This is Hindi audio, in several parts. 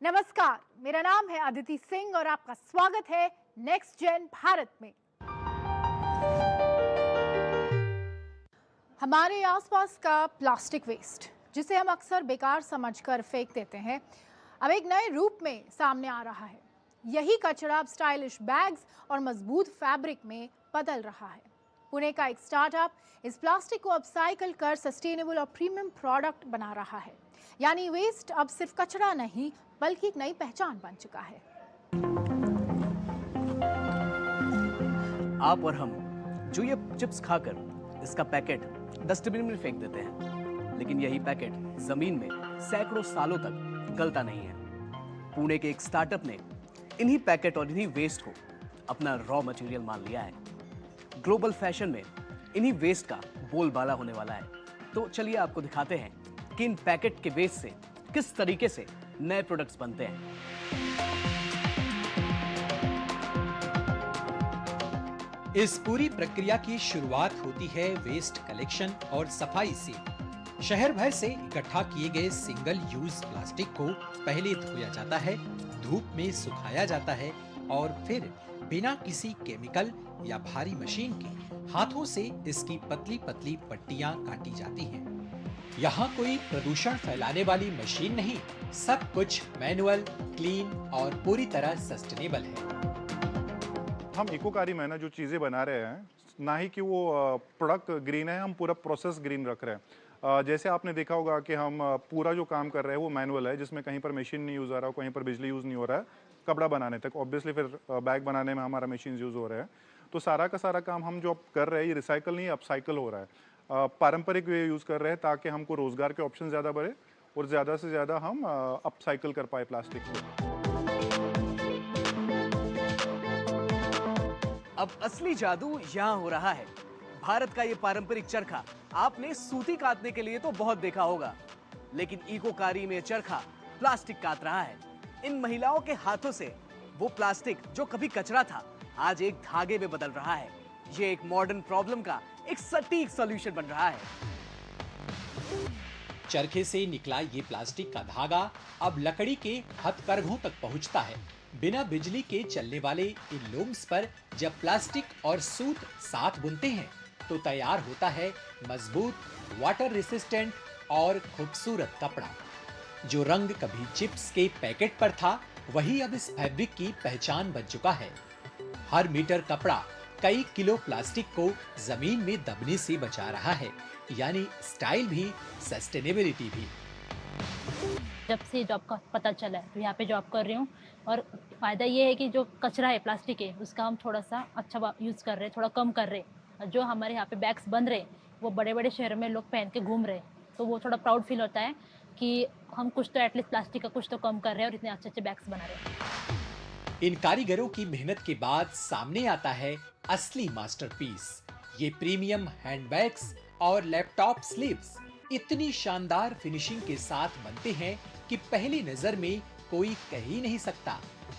नमस्कार, मेरा नाम है अदिति सिंह और आपका स्वागत है नेक्स्ट जेन भारत में। हमारे आसपास का प्लास्टिक वेस्ट, जिसे हम अक्सर बेकार समझकर फेंक देते हैं, अब एक नए रूप में सामने आ रहा है। यही कचरा अब स्टाइलिश बैग्स और मजबूत फैब्रिक में बदल रहा है। पुणे का एक स्टार्टअप इस प्लास्टिक को अपसाइकल कर सस्टेनेबल और प्रीमियम प्रोडक्ट बना रहा है। यानी वेस्ट अब सिर्फ कचरा नहीं बल्कि एक नई पहचान बन चुका है। आप और हम जो ये चिप्स खाकर इसका पैकेट डस्टबिन में फेंक देते हैं, लेकिन यही पैकेट जमीन में सैकड़ों सालों तक गलता नहीं है। पुणे के एक स्टार्टअप ने इन्हीं पैकेट और इन्हीं वेस्ट को अपना रॉ मटेरियल मान लिया है। ग्लोबल फैशन में इन्हीं वेस्ट का बोलबाला होने वाला है। तो चलिए आपको दिखाते हैं कि इन पैकेट के वेस्ट से किस तरीके से नए प्रोडक्ट्स बनते हैं। इस पूरी प्रक्रिया की शुरुआत होती है वेस्ट कलेक्शन और सफाई से। शहर भर से इकट्ठा किए गए सिंगल यूज प्लास्टिक को पहले धोया जाता है, धूप में सुखाया जाता है और फिर बिना किसी केमिकल या भारी मशीन के हाथों से इसकी पतली पतली पट्टियां काटी जाती हैं। यहाँ कोई प्रदूषण फैलाने वाली मशीन नहीं, सब कुछ मैनुअल, क्लीन और पूरी तरह सस्टेनेबल है। हम इकोकारी में ना जो चीज़ें बना रहे हैं, ना ही कि वो प्रोडक्ट ग्रीन है, हम पूरा प्रोसेस ग्रीन रख रहे हैं। जैसे आपने देखा होगा कि हम पूरा जो काम कर रहे हैं वो मैनुअल है, जिसमें कहीं पर मशीन नहीं यूज़ हो रहा हो, कहीं पर बिजली यूज़ नहीं हो रहा है। कपड़ा बनाने तक ऑब्वियसली फिर बैग बनाने में हमारा मशीन यूज़ हो रहा है। तो सारा का सारा काम हम जो कर रहे हैं ये रिसाइकल नहीं, अपसाइकल हो रहा है। पारंपरिक वे यूज़ कर रहे हैं ताकि हमको रोज़गार के ऑप्शन ज़्यादा बढ़े और ज़्यादा से ज़्यादा हम अपसाइकल कर पाए प्लास्टिक को। अब असली जादू यहाँ हो रहा है। भारत का ये पारंपरिक चरखा आपने सूती काटने के लिए तो बहुत देखा होगा, लेकिन इकोकारी में चरखा प्लास्टिक काट रहा है। इन महिलाओं के हाथों से वो प्लास्टिक जो कभी कचरा था आज एक धागे में बदल रहा है। ये एक मॉडर्न प्रॉब्लम का एक सटीक सॉल्यूशन बन रहा है। चरखे से निकला ये प्लास्टिक का धागा अब लकड़ी के हथकरघों तक पहुंचता है। बिना बिजली के चलने वाले इन लूम्स पर जब प्लास्टिक और सूत साथ बुनते हैं तो तैयार होता है मजबूत, वाटर रेसिस्टेंट और खूबसूरत कपड़ा। जो रंग कभी चिप्स के पैकेट पर था, वही अब इस फैब्रिक की पहचान बन चुका है। हर मीटर कपड़ा कई किलो प्लास्टिक को जमीन में दबने से बचा रहा है, यानी स्टाइल भी, सस्टेनेबिलिटी भी। जब से जॉब का पता चला है तो यहाँ पे जॉब कर रही हूँ और फायदा ये है कि जो कचरा है प्लास्टिक है उसका हम थोड़ा सा अच्छा यूज़ कर रहे हैं, थोड़ा कम कर रहे हैं। जो हमारे यहाँ पे बैग्स बन रहे हैं वो बड़े बड़े शहरों में लोग पहन के घूम रहे हैं, तो वो थोड़ा प्राउड फील होता है कि हम कुछ तो एटलीस्ट प्लास्टिक का कुछ तो कम कर रहे हैं और इतने अच्छे अच्छे बैग्स बना रहे हैं। इन कारीगरों की मेहनत के बाद सामने आता है असली मास्टरपीस। ये प्रीमियम हैंडबैग्स और लैपटॉप स्लीव्स इतनी शानदार फिनिशिंग के साथ बनते हैं कि पहली नजर में कोई कह ही नहीं सकता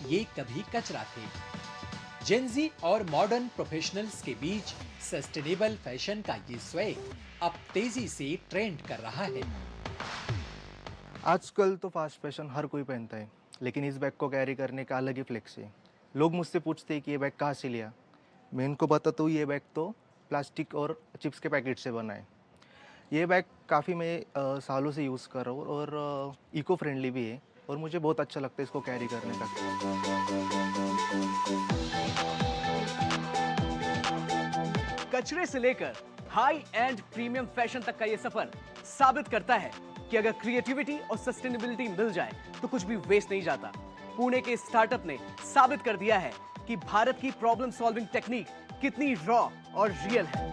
ये कभी कचरा थे। जेनजी और मॉडर्न प्रोफेशनल्स के बीच सस्टेनेबल फैशन का ये स्वैग अब तेजी से ट्रेंड कर रहा है। आजकल तो फास्ट फैशन हर कोई पहनता है, लेकिन इस बैग को कैरी करने का अलग ही फ्लेक्स है। लोग मुझसे पूछते हैं कि ये बैग कहाँ से लिया। मैं इनको बताता हूँ ये बैग तो प्लास्टिक और चिप्स के पैकेट से बना है। ये बैग काफ़ी मैं सालों से यूज़ कर रहा हूँ और इको फ्रेंडली भी है और मुझे बहुत अच्छा लगता है इसको कैरी करने का। कचरे से लेकर हाई एंड प्रीमियम फैशन तक का ये सफर साबित करता है कि अगर क्रिएटिविटी और सस्टेनेबिलिटी मिल जाए तो कुछ भी वेस्ट नहीं जाता। पुणे के स्टार्टअप ने साबित कर दिया है कि भारत की प्रॉब्लम सॉल्विंग टेक्निक कितनी रॉ और रियल है।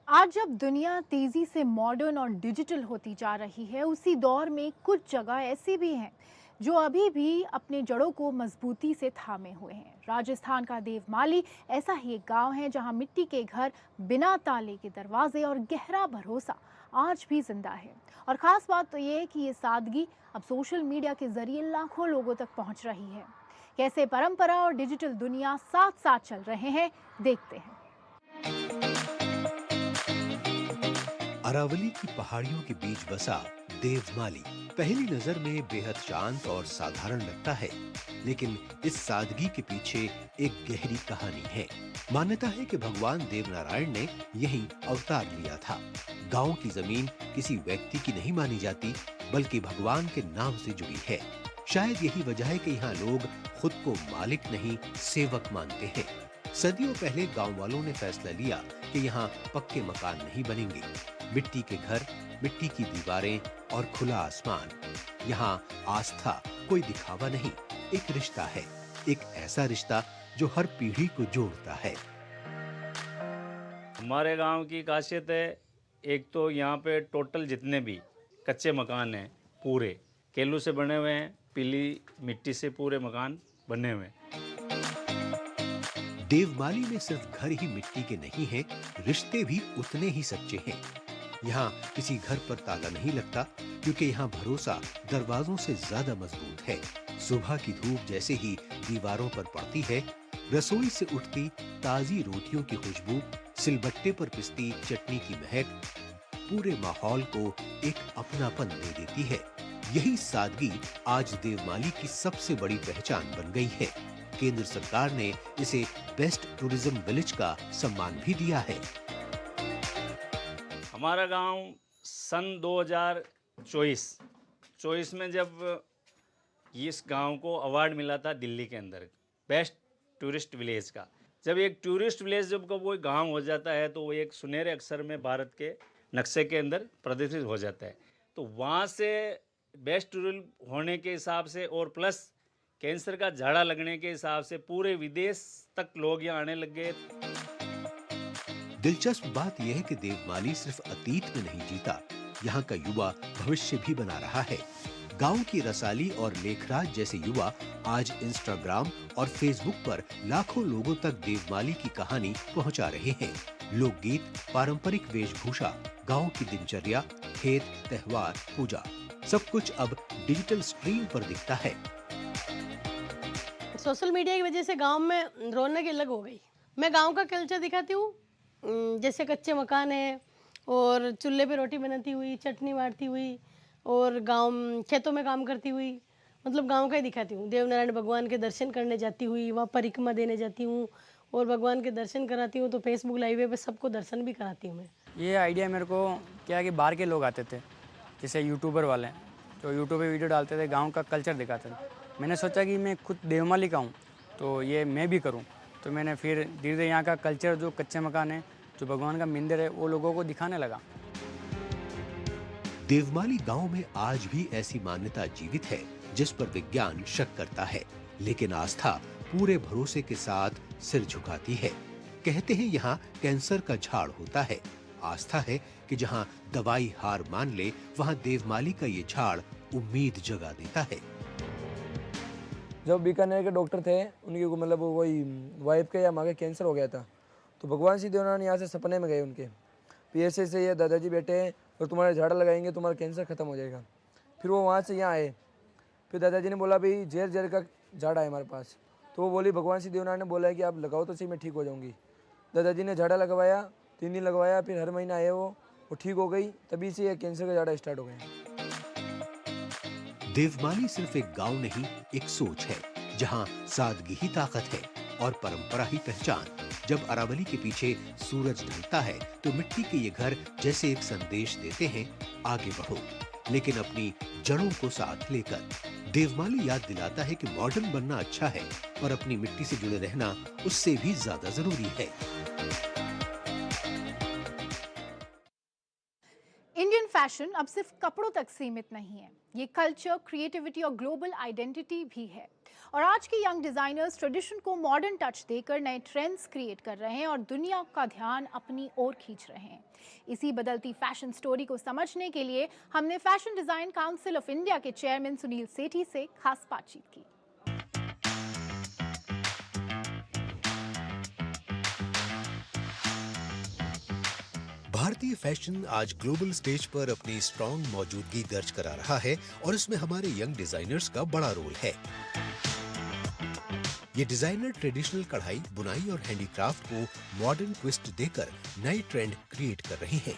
आज जब दुनिया तेजी से मॉडर्न और डिजिटल होती जा रही है, उसी दौर में कुछ जगह ऐसी भी हैं जो अभी भी अपने जड़ों को मजबूती से थामे हुए हैं। राजस्थान का देवमाली ऐसा ही एक गांव है जहां मिट्टी के घर, बिना ताले के दरवाजे और गहरा भरोसा आज भी जिंदा है। और ख़ास बात तो ये है कि ये सादगी अब सोशल मीडिया के जरिए लाखों लोगों तक पहुंच रही है। कैसे परंपरा और डिजिटल दुनिया साथ साथ चल रहे हैं, देखते हैं। अरावली की पहाड़ियों के बीच बसा देवमाली पहली नजर में बेहद शांत और साधारण लगता है, लेकिन इस सादगी के पीछे एक गहरी कहानी है। मान्यता है कि भगवान देवनारायण ने यहीं अवतार लिया था। गांव की जमीन किसी व्यक्ति की नहीं मानी जाती, बल्कि भगवान के नाम से जुड़ी है। शायद यही वजह है कि यहाँ लोग खुद को मालिक नहीं, सेवक मानते हैं। सदियों पहले गांव वालों ने फैसला लिया कि यहाँ पक्के मकान नहीं बनेंगे। मिट्टी के घर, मिट्टी की दीवारें और खुला आसमान। यहाँ आस्था कोई दिखावा नहीं, एक रिश्ता है, एक ऐसा रिश्ता जो हर पीढ़ी को जोड़ता है। हमारे गांव की खासियत है, एक तो यहाँ पे टोटल जितने भी कच्चे मकान हैं पूरे केलू से बने हुए हैं, पीली मिट्टी से पूरे मकान बने हुए हैं। देवमाली में सिर्फ घर ही मिट्टी के नहीं हैं, रिश्ते भी उतने ही सच्चे हैं। यहाँ किसी घर पर ताला नहीं लगता, क्योंकि यहाँ भरोसा दरवाजों से ज्यादा मजबूत है। सुबह की धूप जैसे ही दीवारों पर पड़ती है, रसोई से उठती ताजी रोटियों की खुशबू, सिलबट्टे पर पिसती चटनी की महक पूरे माहौल को एक अपनापन दे देती है। यही सादगी आज देवमाली की सबसे बड़ी पहचान बन गई है। केंद्र सरकार ने इसे बेस्ट टूरिज्म विलेज का सम्मान भी दिया है। हमारा गांव सन 2024 में जब इस गांव को अवार्ड मिला था दिल्ली के अंदर बेस्ट टूरिस्ट विलेज का। जब एक टूरिस्ट विलेज जब कोई गांव हो जाता है तो वो एक सुनहरे अक्षर में भारत के नक्शे के अंदर प्रदर्शित हो जाता है। तो वहाँ से बेस्ट टूरिज्म होने के हिसाब से और प्लस कैंसर का झाड़ा लगने के हिसाब से पूरे विदेश तक लोग यहाँ आने लग गए। दिलचस्प बात यह है कि देवमाली सिर्फ अतीत में नहीं जीता, यहाँ का युवा भविष्य भी बना रहा है। गांव की रसाली और लेखराज जैसे युवा आज इंस्टाग्राम और फेसबुक पर लाखों लोगों तक देवमाली की कहानी पहुंचा रहे हैं। लोकगीत, पारंपरिक वेशभूषा, गांव की दिनचर्या, खेत, त्योहार, पूजा, सब कुछ अब डिजिटल स्क्रीन पर दिखता है। सोशल मीडिया की वजह से गांव में रौनक अलग हो गई। मैं गांव का कल्चर दिखाती हूँ, जैसे कच्चे मकान है और चूल्हे पे रोटी बनाती हुई, चटनी बांटती हुई और गांव खेतों में काम करती हुई, मतलब गांव का ही दिखाती हूँ। देवनारायण भगवान के दर्शन करने जाती हुई, वहाँ परिक्रमा देने जाती हूँ और भगवान के दर्शन कराती हूँ। तो फेसबुक लाइव पे सबको दर्शन भी कराती हूँ मैं। ये आइडिया मेरे को क्या है कि बाहर के लोग आते थे, जैसे यूट्यूबर वाले जो यूट्यूब पे वीडियो डालते थे, गांव का कल्चर दिखाते थे। मैंने सोचा कि मैं खुद देवमाली का हूँ तो ये मैं भी करूँ। तो मैंने फिर धीरे धीरे यहाँ का कल्चर, जो कच्चे मकान है, जो भगवान का मंदिर है, वो लोगों को दिखाने लगा। देवमाली गांव में आज भी ऐसी मान्यता जीवित है जिस पर विज्ञान शक करता है, लेकिन आस्था पूरे भरोसे के साथ सिर झुकाती है। कहते हैं यहाँ कैंसर का झाड़ होता है। आस्था है कि जहाँ दवाई हार मान ले, वहाँ देवमाली का ये झाड़ उम्मीद जगा देता है। जब बीकानेर के डॉक्टर थे, उनकी मतलब वही वाइफ के या माँ के कैंसर हो गया था, तो भगवान श्री देवनारायण यहाँ से सपने में गए उनके, पीएसए से ये दादाजी बेटे और तुम्हारे झाड़ा लगाएंगे, तुम्हारा कैंसर खत्म हो जाएगा। फिर वो वहाँ से यहाँ आए। फिर दादाजी ने बोला भाई झेर का झाड़ा है हमारे पास। तो वो बोली भगवान श्री देवनारायण ने बोला है कि आप लगाओ तो सही, मैं ठीक हो जाऊँगी। दादाजी ने झाड़ा लगवाया, 3 दिन लगवाया, फिर हर महीना आए वो ठीक हो गई। तभी से ये कैंसर का झाड़ा स्टार्ट हो गया। देवमाली सिर्फ एक गांव नहीं, एक सोच है जहां सादगी ही ताकत है और परंपरा ही पहचान। जब अरावली के पीछे सूरज ढलता है तो मिट्टी के ये घर जैसे एक संदेश देते हैं, आगे बढ़ो, लेकिन अपनी जड़ों को साथ लेकर। देवमाली याद दिलाता है कि मॉडर्न बनना अच्छा है, पर अपनी मिट्टी से जुड़े रहना उससे भी ज्यादा जरूरी है। इंडियन फैशन अब सिर्फ कपड़ों तक सीमित नहीं है, ये कल्चर, क्रिएटिविटी और ग्लोबल आइडेंटिटी भी है। और आज के यंग डिजाइनर्स ट्रेडिशन को मॉडर्न टच देकर नए ट्रेंड्स क्रिएट कर रहे हैं और दुनिया का ध्यान अपनी ओर खींच रहे हैं। इसी बदलती फैशन स्टोरी को समझने के लिए हमने fashion design council of India के चेयरमैन सुनील सेठी से खास बातचीत की। भारतीय फैशन आज ग्लोबल स्टेज पर अपनी स्ट्रॉन्ग मौजूदगी दर्ज करा रहा है और इसमें हमारे यंग डिजाइनर्स का बड़ा रोल है। ये डिजाइनर ट्रेडिशनल कढ़ाई, बुनाई और हैंडीक्राफ्ट को मॉडर्न ट्विस्ट देकर नए ट्रेंड क्रिएट कर रहे हैं।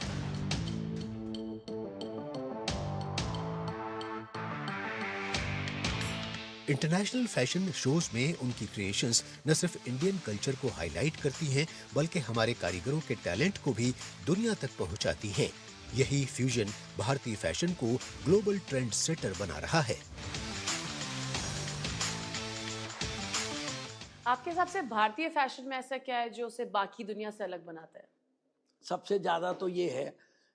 इंटरनेशनल फैशन शोज में उनकी क्रिएशंस न सिर्फ इंडियन कल्चर को हाईलाइट करती हैं, बल्कि हमारे कारीगरों के टैलेंट को भी दुनिया तक पहुंचाती हैं। यही फ्यूजन भारतीय फैशन को ग्लोबल ट्रेंड सेटर बना रहा है। आपके हिसाब से भारतीय फैशन में ऐसा क्या है जो उसे बाकी दुनिया से अलग बनाता है? सबसे ज़्यादा तो ये है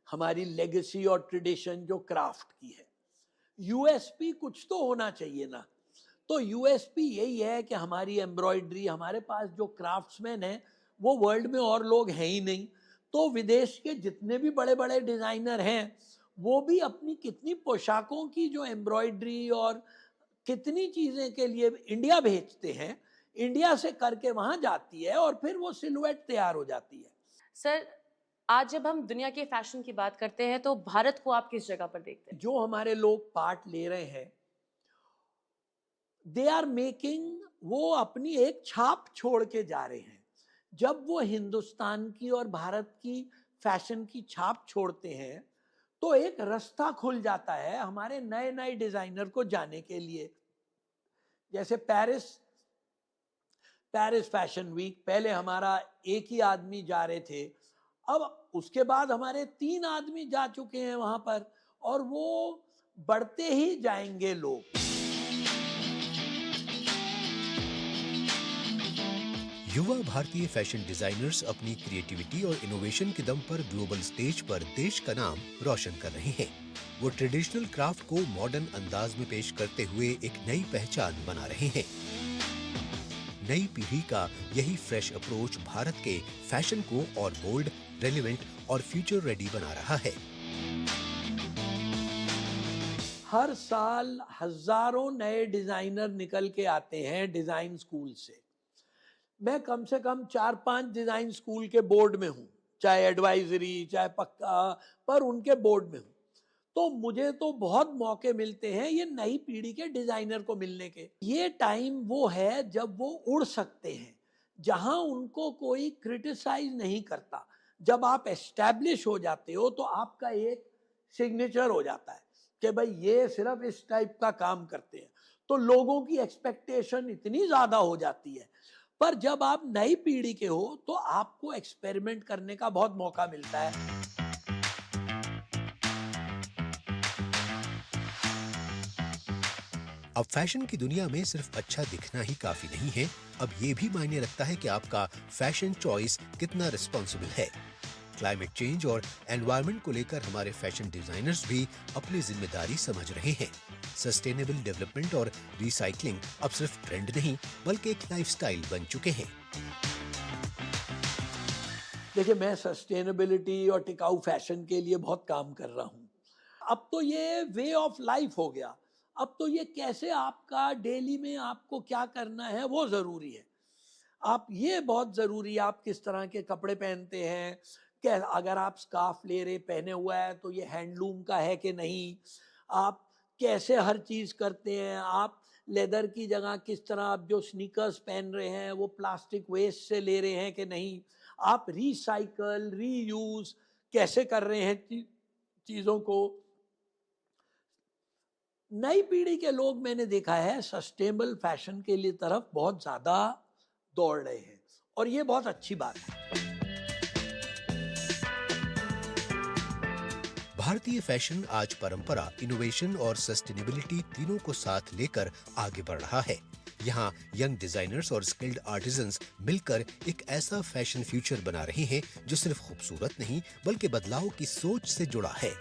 हमारी लेगेसी और ट्रेडिशन जो क्राफ्ट की है। यूएसपी कुछ तो होना चाहिए ना, तो यूएसपी यही है कि हमारी एम्ब्रॉयडरी, हमारे पास जो क्राफ्ट्समैन हैं वो वर्ल्ड में और लोग हैं ही नहीं। तो विदेश के जितने भी बड़े बड़े डिज़ाइनर हैं वो भी अपनी कितनी पोशाकों की जो एम्ब्रॉयडरी और कितनी चीज़ें के लिए इंडिया भेजते हैं, इंडिया से करके वहाँ जाती है और फिर वो सिलुएट तैयार हो जाती है। सर, आज जब हम दुनिया के फैशन की बात करते हैं तो भारत को आप किस जगह पर देखते हैं? जो हमारे लोग पार्ट ले रहे हैं, दे आर मेकिंग, वो अपनी एक छाप छोड़ के जा रहे हैं। जब वो हिंदुस्तान की और भारत की फैशन की छाप छोड़ते हैं तो एक रास्ता खुल जाता है हमारे नए नए डिजाइनर को जाने के लिए। जैसे पेरिस फैशन वीक, पहले हमारा एक ही आदमी जा रहे थे, अब उसके बाद हमारे 3 आदमी जा चुके हैं वहां पर, और वो बढ़ते ही जाएंगे लोग। युवा भारतीय फैशन डिजाइनर्स अपनी क्रिएटिविटी और इनोवेशन के दम पर ग्लोबल स्टेज पर देश का नाम रोशन कर रहे हैं। वो ट्रेडिशनल क्राफ्ट को मॉडर्न अंदाज में पेश करते हुए एक नई पहचान बना रहे हैं। नई पीढ़ी का यही फ्रेश अप्रोच भारत के फैशन को और बोल्ड, रेलेवेंट और फ्यूचर रेडी बना रहा है। हर साल हजारों नए डिजाइनर निकल के आते हैं डिजाइन स्कूल से। मैं कम से कम 4-5 डिजाइन स्कूल के बोर्ड में हूँ, चाहे एडवाइजरी चाहे पक्का, पर उनके बोर्ड में हूँ। तो मुझे तो बहुत मौके मिलते हैं ये नई पीढ़ी के डिजाइनर को मिलने के। ये टाइम वो है जब वो उड़ सकते हैं, जहां उनको कोई क्रिटिसाइज नहीं करता। जब आप एस्टैब्लिश हो जाते हो तो आपका एक सिग्नेचर हो जाता है कि भाई ये सिर्फ इस टाइप का काम करते हैं, तो लोगों की एक्सपेक्टेशन इतनी ज्यादा हो जाती है। पर जब आप नई पीढ़ी के हो तो आपको एक्सपेरिमेंट करने का बहुत मौका मिलता है। अब फैशन की दुनिया में सिर्फ अच्छा दिखना ही काफी नहीं है, अब ये भी मायने रखता है कि आपका फैशन चॉइस कितना रिस्पॉन्सिबल है। क्लाइमेट चेंज और एनवायरनमेंट को लेकर हमारे फैशन डिजाइनर्स भी अपनी जिम्मेदारी समझ रहे हैं। सस्टेनेबल डेवलपमेंट और रिसाइकलिंग अब सिर्फ ट्रेंड नहीं बल्कि एक लाइफस्टाइल बन चुके हैं। देखिए, मैं सस्टेनेबिलिटी और टिकाऊ फैशन के लिए बहुत काम कर रहा हूँ। अब तो ये वे ऑफ लाइफ हो गया। अब तो ये कैसे आपका डेली में आपको क्या करना है वो ज़रूरी है। आप ये बहुत ज़रूरी है, आप किस तरह के कपड़े पहनते हैं, क्या अगर आप स्कार्फ ले रहे पहने हुआ है तो ये हैंडलूम का है कि नहीं, आप कैसे हर चीज़ करते हैं, आप लेदर की जगह किस तरह आप जो स्नीकर्स पहन रहे हैं वो प्लास्टिक वेस्ट से ले रहे हैं कि नहीं, आप रिसाइकल रीयूज़ कैसे कर रहे हैं चीज़ों को। नई पीढ़ी के लोग मैंने देखा है सस्टेनेबल फैशन के लिए तरफ बहुत ज़्यादा दौड़ रहे हैं और ये बहुत अच्छी बात है। भारतीय फैशन आज परंपरा, इनोवेशन और सस्टेनेबिलिटी तीनों को साथ लेकर आगे बढ़ रहा है। यहाँ यंग डिजाइनर्स और स्किल्ड आर्टिजन्स मिलकर एक ऐसा फैशन फ्यूचर बना रहे हैं जो सिर्फ खूबसूरत नहीं बल्कि बदलाव की सोच से जुड़ा है।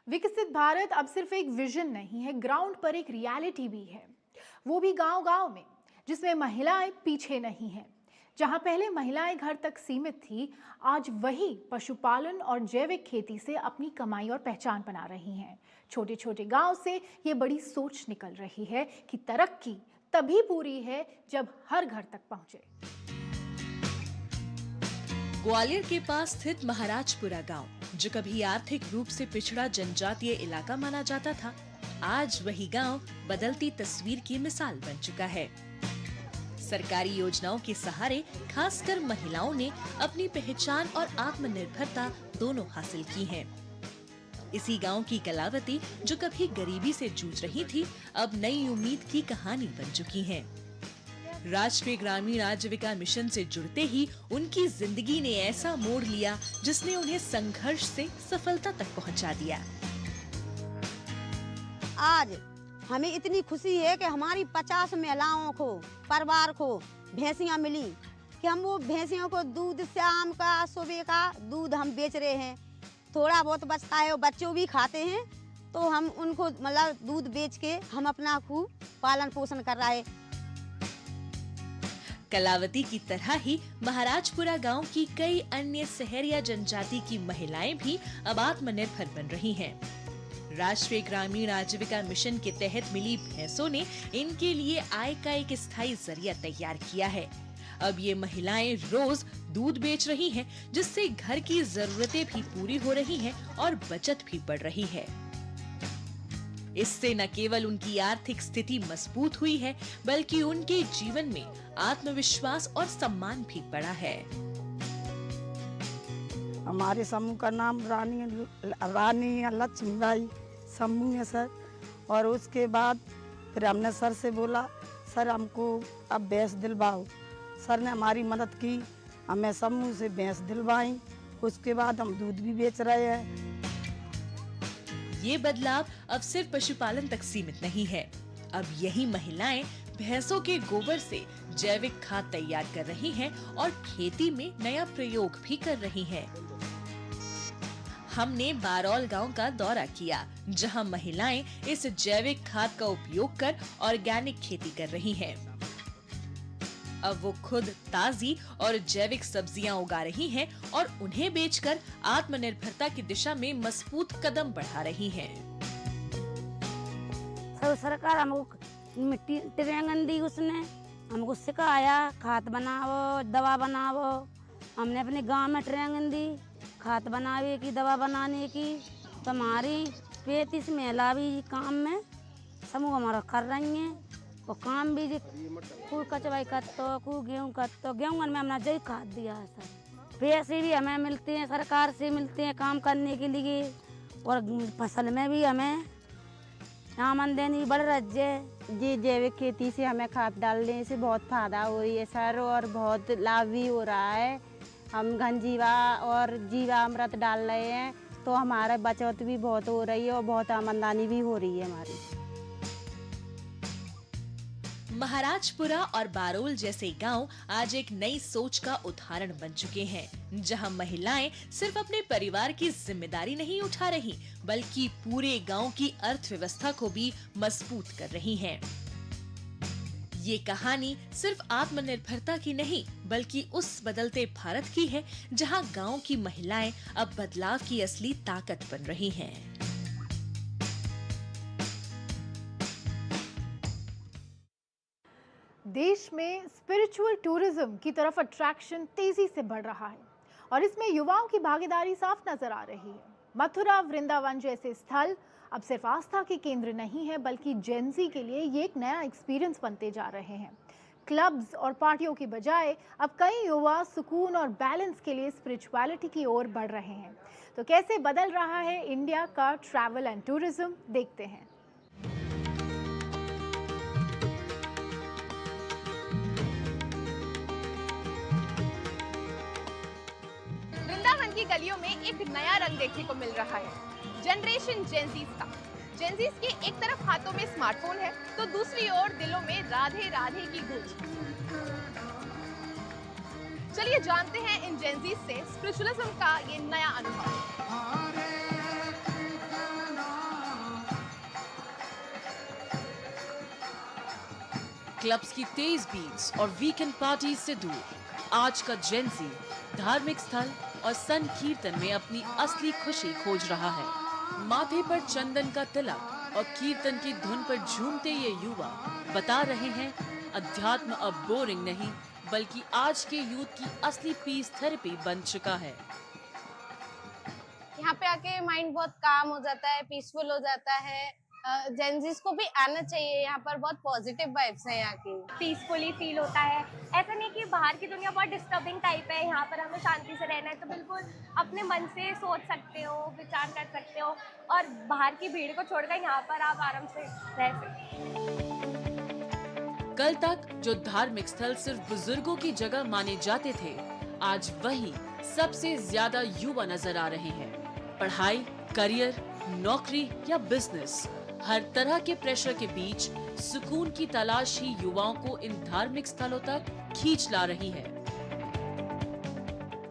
विकसित भारत अब सिर्फ एक विजन नहीं है, ग्राउंड पर एक रियलिटी भी है, वो भी गांव-गांव में, जिसमें महिलाएं पीछे नहीं हैं। जहां पहले महिलाएं घर तक सीमित थी, आज वही पशुपालन और जैविक खेती से अपनी कमाई और पहचान बना रही हैं। छोटे छोटे गांव से ये बड़ी सोच निकल रही है कि तरक्की तभी पूरी है जब हर घर तक पहुंचे। ग्वालियर के पास स्थित महाराजपुरा गांव, जो कभी आर्थिक रूप से पिछड़ा जनजातीय इलाका माना जाता था, आज वही गांव बदलती तस्वीर की मिसाल बन चुका है। सरकारी योजनाओं के सहारे खासकर महिलाओं ने अपनी पहचान और आत्मनिर्भरता दोनों हासिल की है। इसी गांव की कलावती, जो कभी गरीबी से जूझ रही थी, अब नई उम्मीद की कहानी बन चुकी हैं। राष्ट्रीय ग्रामीण आजीविका मिशन से जुड़ते ही उनकी जिंदगी ने ऐसा मोड़ लिया जिसने उन्हें संघर्ष से सफलता तक पहुंचा दिया। आज हमें इतनी खुशी है कि हमारी 50 महिलाओं को, परिवार को भैंसियां मिली कि हम वो भैंसियों को दूध, शाम का सुबह का दूध हम बेच रहे हैं। थोड़ा बहुत बचता है, वो बच्चों भी खाते हैं, तो हम उनको मतलब दूध बेच के हम अपना खूब पालन पोषण कर रहे हैं। कलावती की तरह ही महाराजपुरा गांव की कई अन्य सहरिया जनजाति की महिलाएं भी अब आत्मनिर्भर बन रही हैं। राष्ट्रीय ग्रामीण आजीविका मिशन के तहत मिली भैंसों ने इनके लिए आय का एक स्थायी जरिया तैयार किया है। अब ये महिलाएं रोज दूध बेच रही हैं, जिससे घर की जरूरतें भी पूरी हो रही हैं और बचत भी बढ़ रही है। इससे न केवल उनकी आर्थिक स्थिति मजबूत हुई है, बल्कि उनके जीवन में आत्मविश्वास और सम्मान भी बढ़ा है। हमारे समूह का नाम रानी लक्ष्मीबाई समूह है सर। और उसके बाद फिर हमने सर से बोला, सर हमको अब भैंस दिलवाओ। सर ने हमारी मदद की, हमें समूह से भैंस दिलवाई। उसके बाद हम दूध भी बेच रहे हैं। ये बदलाव अब सिर्फ पशुपालन तक सीमित नहीं है। अब यही महिलाएं भैंसों के गोबर से जैविक खाद तैयार कर रही हैं और खेती में नया प्रयोग भी कर रही हैं। हमने बारौल गांव का दौरा किया, जहां महिलाएं इस जैविक खाद का उपयोग कर ऑर्गेनिक खेती कर रही हैं। अब वो खुद ताजी और जैविक सब्जियां उगा रही हैं और उन्हें बेचकर आत्मनिर्भरता की दिशा में मजबूत कदम बढ़ा रही हैं। सरकार हमको मिट्टी ट्रेनिंग दी, उसने हमको सिखाया खाद बनाओ, दवा बनाओ। हमने अपने गांव में ट्रेनिंग दी खाद बनाने की, दवा बनाने की। तो हमारी 35 महिला भी काम में समूह हमारा कर रही हैं। वो काम भी कोई कचवाई करते, कोई गेहूँ करते। गेहूँ में हमने जैविक खाद दिया है सर। पैसे भी हमें मिलते हैं, सरकार से मिलते हैं काम करने के लिए। और फसल में भी हमें आमदनी बढ़ रही है। जी जैविक खेती से हमें खाद डालने से बहुत फायदा हो रही है सर, और बहुत लाभ भी हो रहा है। हम घन जीवा और जीवामृत डाल रहे हैं, तो हमारा बचत भी बहुत हो रही है और बहुत आमदनी भी हो रही है हमारी। महाराजपुरा और बारोल जैसे गांव आज एक नई सोच का उदाहरण बन चुके हैं, जहां महिलाएं सिर्फ अपने परिवार की जिम्मेदारी नहीं उठा रही, बल्कि पूरे गांव की अर्थव्यवस्था को भी मजबूत कर रही हैं। ये कहानी सिर्फ आत्मनिर्भरता की नहीं, बल्कि उस बदलते भारत की है, जहां गांव की महिलाएं अब बदलाव की असली ताकत बन रही हैं। देश में स्पिरिचुअल टूरिज्म की तरफ अट्रैक्शन तेजी से बढ़ रहा है और इसमें युवाओं की भागीदारी साफ नजर आ रही है। मथुरा, वृंदावन जैसे स्थल अब सिर्फ आस्था के केंद्र नहीं है, बल्कि जेनजी के लिए ये एक नया एक्सपीरियंस बनते जा रहे हैं। क्लब्स और पार्टियों की बजाय अब कई युवा सुकून और बैलेंस के लिए स्पिरिचुअलिटी की ओर बढ़ रहे हैं। तो कैसे बदल रहा है इंडिया का ट्रैवल एंड टूरिज्म, देखते हैं। वृंदावन की गलियों में एक नया रंग देखने को मिल रहा है, जनरेशन जेनजीज का। जेनजीज के एक तरफ हाथों में स्मार्टफोन है, तो दूसरी ओर दिलों में राधे राधे की गूंज। चलिए जानते हैं इन जेनजीज से स्पिरिचुअलिज्म का ये नया अनुभव। क्लब्स की तेज बीट्स और वीकेंड पार्टीज से दूर आज का जेनजी धार्मिक स्थल और संकीर्तन में अपनी असली खुशी खोज रहा है। माथे पर चंदन का तिलक और कीर्तन की धुन पर झूमते ये युवा बता रहे हैं, अध्यात्म अब बोरिंग नहीं, बल्कि आज के यूथ की असली पीस थेरेपी बन चुका है। यहाँ पे आके माइंड बहुत काम हो जाता है, पीसफुल हो जाता है, जेंजीज को भी आना चाहिए, यहाँ पर बहुत पॉजिटिव वाइब्स हैं यहाँ की। पीसफुली फील होता है, ऐसा नहीं कि बाहर की दुनिया बहुत डिस्टर्बिंग टाइप है, यहाँ पर हमें शांति से रहना है तो बिल्कुल अपने मन से सोच सकते हो, विचार कर सकते हो और बाहर की भीड़ को छोड़कर यहाँ पर आप आराम से रह सकते हो। कल तक जो धार्मिक स्थल सिर्फ बुजुर्गों की जगह माने जाते थे, आज वही सबसे ज्यादा युवा नजर आ रहे हैं। पढ़ाई, करियर, नौकरी या बिजनेस, हर तरह के प्रेशर के बीच सुकून की तलाश ही युवाओं को इन धार्मिक स्थलों तक खींच ला रही है।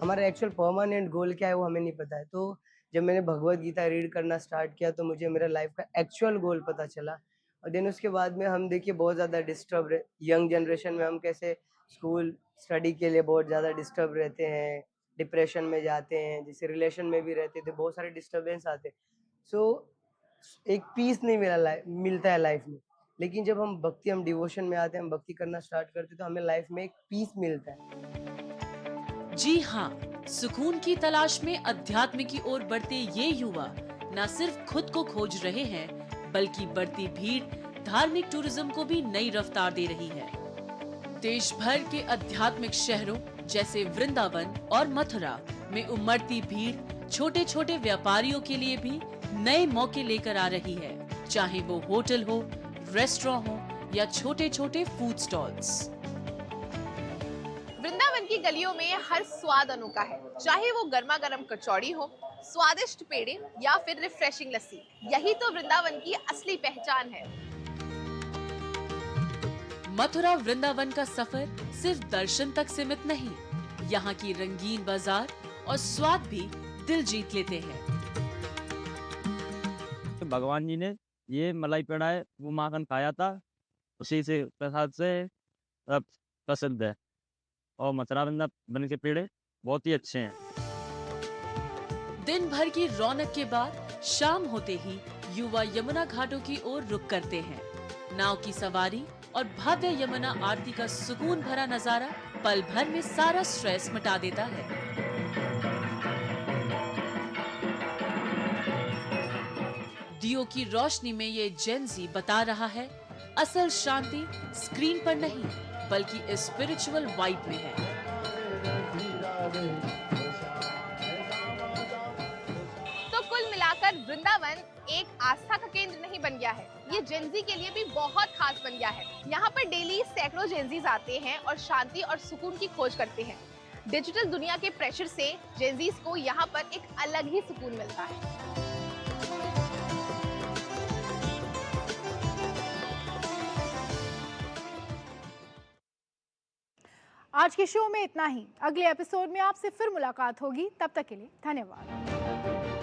हमारा एक्चुअल परमानेंट गोल क्या है वो हमें नहीं पता है, तो जब मैंने भगवत गीता रीड करना स्टार्ट किया तो मुझे मेरा लाइफ का एक्चुअल गोल पता चला। और देन उसके बाद में हम देखिए बहुत ज़्यादा डिस्टर्ब यंग जनरेशन में हम कैसे स्कूल स्टडी के लिए बहुत ज़्यादा डिस्टर्ब रहते हैं, डिप्रेशन में जाते हैं, जैसे रिलेशन में भी रहते थे, बहुत सारे डिस्टर्बेंस आते हैं। सो एक पीस नहीं मिलता है लाइफ में। लेकिन जब हम डिवोशन में आते हैं, हम भक्ति करना स्टार्ट करते हैं तो हमें लाइफ में एक पीस मिलता है। जी हाँ, सुकून की तलाश में अध्यात्म की ओर बढ़ते ये युवा न सिर्फ खुद को खोज रहे हैं, बल्कि बढ़ती भीड़ धार्मिक टूरिज्म को भी नई रफ्तार दे रही है। देश भर के आध्यात्मिक शहरों जैसे वृंदावन और मथुरा में उमड़ती भीड़ छोटे छोटे व्यापारियों के लिए भी नए मौके लेकर आ रही है, चाहे वो होटल हो, रेस्टोरेंट हो या छोटे छोटे फूड स्टॉल्स। वृंदावन की गलियों में हर स्वाद अनोखा है, चाहे वो गर्मा गर्म कचौड़ी हो, स्वादिष्ट पेड़े या फिर रिफ्रेशिंग लस्सी। यही तो वृंदावन की असली पहचान है। मथुरा वृंदावन का सफर सिर्फ दर्शन तक सीमित नहीं, यहाँ की रंगीन बाजार और स्वाद भी दिल जीत लेते हैं। तो भगवान जी ने ये मलाई पेड़ा है वो माखन खाया था, उसी से प्रसाद से सब प्रसिद्ध है। और मथुरा वृंदावन के पेड़े बहुत ही अच्छे हैं। दिन भर की रौनक के बाद शाम होते ही युवा यमुना घाटों की ओर रुख करते हैं। नाव की सवारी और भव्य यमुना आरती का सुकून भरा नजारा पल भर में सारा स्ट्रेस मिटा देता है। दियों की रोशनी में ये जेंजी बता रहा है, असल शांति स्क्रीन पर नहीं बल्कि स्पिरिचुअल वाइब में है। तो कुल मिलाकर वृंदावन एक आस्था का केंद्र नहीं बन गया है, ये जेंजी के लिए भी बहुत खास बन गया है। यहाँ पर डेली सैकड़ों जेंजीज आते हैं और शांति और सुकून की खोज करते हैं। डिजिटल दुनिया के प्रेशर से जेंजीज को यहाँ पर एक अलग ही सुकून मिलता है। आज के शो में इतना ही। अगले एपिसोड में आपसे फिर मुलाकात होगी, तब तक के लिए धन्यवाद।